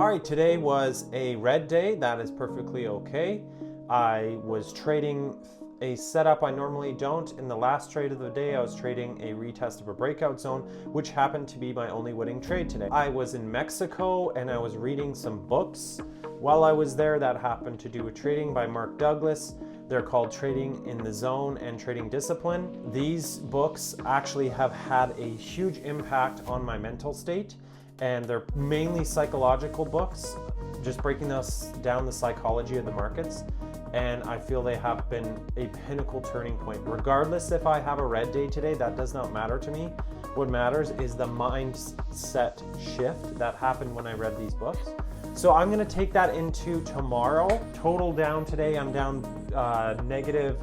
right, today was a red day. That is perfectly okay. I was trading a setup I normally don't. In the last trade of the day, I was trading a retest of a breakout zone, which happened to be my only winning trade today. I was in Mexico and I was reading some books while I was there that happened to do with trading by Mark Douglas. They're called Trading in the Zone and Trading Discipline. These books actually have had a huge impact on my mental state, and they're mainly psychological books, just breaking down the psychology of the markets. And I feel they have been a pinnacle turning point. Regardless if I have a red day today, that does not matter to me. What matters is the mindset shift that happened when I read these books. So I'm gonna take that into tomorrow. Total down today, I'm down negative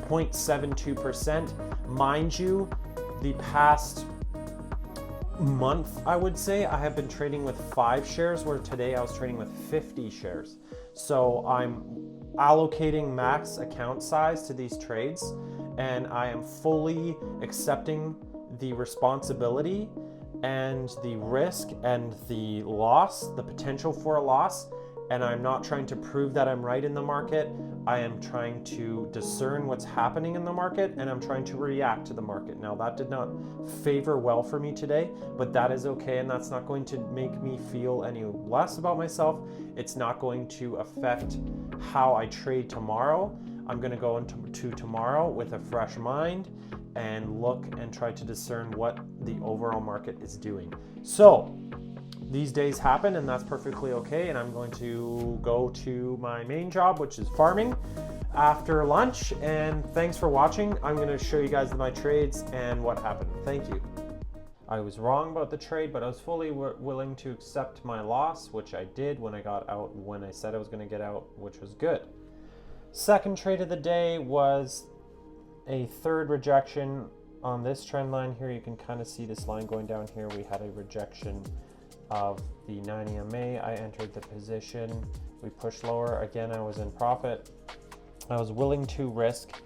0.72%. Mind you, the past month, I would say, I have been trading with 5 shares, where today I was trading with 50 shares. So I'm allocating max account size to these trades, and I am fully accepting the responsibility and the risk and the loss, the potential for a loss. And I'm not trying to prove that I'm right in the market. I am trying to discern what's happening in the market, and I'm trying to react to the market. Now, that did not favor well for me today, but that is okay, and that's not going to make me feel any less about myself. It's not going to affect how I trade tomorrow. I'm going to go into tomorrow with a fresh mind and look and try to discern what the overall market is doing. So these days happen, and that's perfectly okay. And I'm going to go to my main job, which is farming, after lunch. And thanks for watching. I'm going to show you guys my trades and what happened. Thank you. I was wrong about the trade, but I was fully willing to accept my loss, which I did when I got out, when I said I was going to get out, which was good. Second trade of the day was a third rejection on this trend line here. You can kind of see this line going down here. We had a rejection of the 9 EMA. I entered the position. We pushed lower. Again, I was in profit. I was willing to risk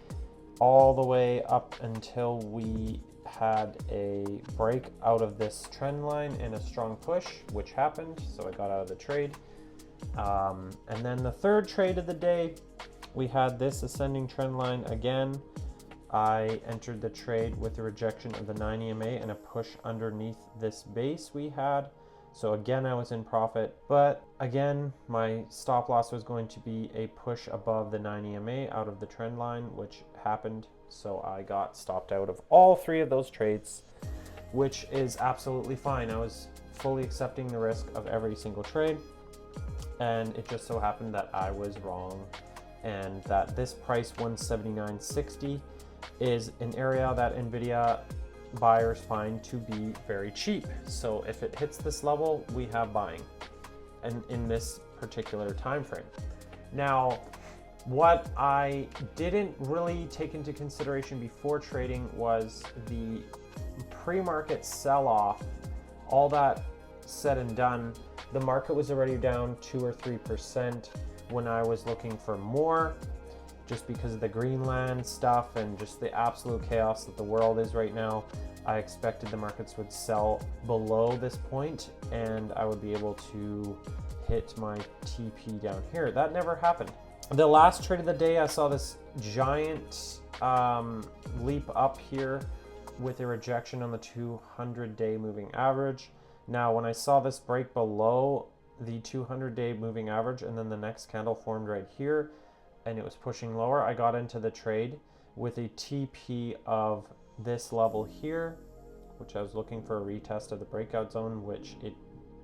all the way up until we had a break out of this trend line and a strong push, which happened. So I got out of the trade. And then the third trade of the day, we had this ascending trend line again. I entered the trade with the rejection of the 9 EMA and a push underneath this base we had. So again, I was in profit, but again, my stop loss was going to be a push above the 9 EMA out of the trend line, which happened. So I got stopped out of all 3 of those trades, which is absolutely fine. I was fully accepting the risk of every single trade, and it just so happened that I was wrong, and that this price 179.60 is an area that NVIDIA buyers find to be very cheap. So if it hits this level, we have buying, and in this particular time frame. Now, what I didn't really take into consideration before trading was the pre-market sell-off. All that said and done, the market was already down 2 or 3% when I was looking for more, just because of the Greenland stuff and just the absolute chaos that the world is right now. I expected the markets would sell below this point and I would be able to hit my TP down here. That never happened. The last trade of the day, I saw this giant leap up here with a rejection on the 200-day moving average. Now, when I saw this break below the 200-day moving average and then the next candle formed right here, and it was pushing lower, I got into the trade with a TP of this level here, which I was looking for a retest of the breakout zone, which it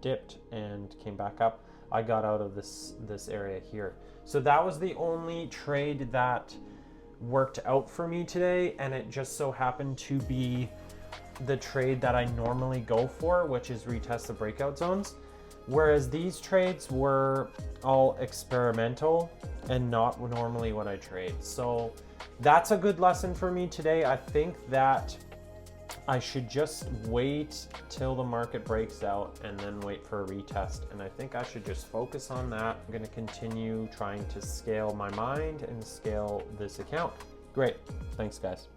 dipped and came back up. I got out of this area here. So that was the only trade that worked out for me today, and it just so happened to be the trade that I normally go for, which is retest the breakout zones. Whereas these trades were all experimental and not normally what I trade. So that's a good lesson for me today. I think that I should just wait till the market breaks out and then wait for a retest. And I think I should just focus on that. I'm going to continue trying to scale my mind and scale this account. Great. Thanks, guys.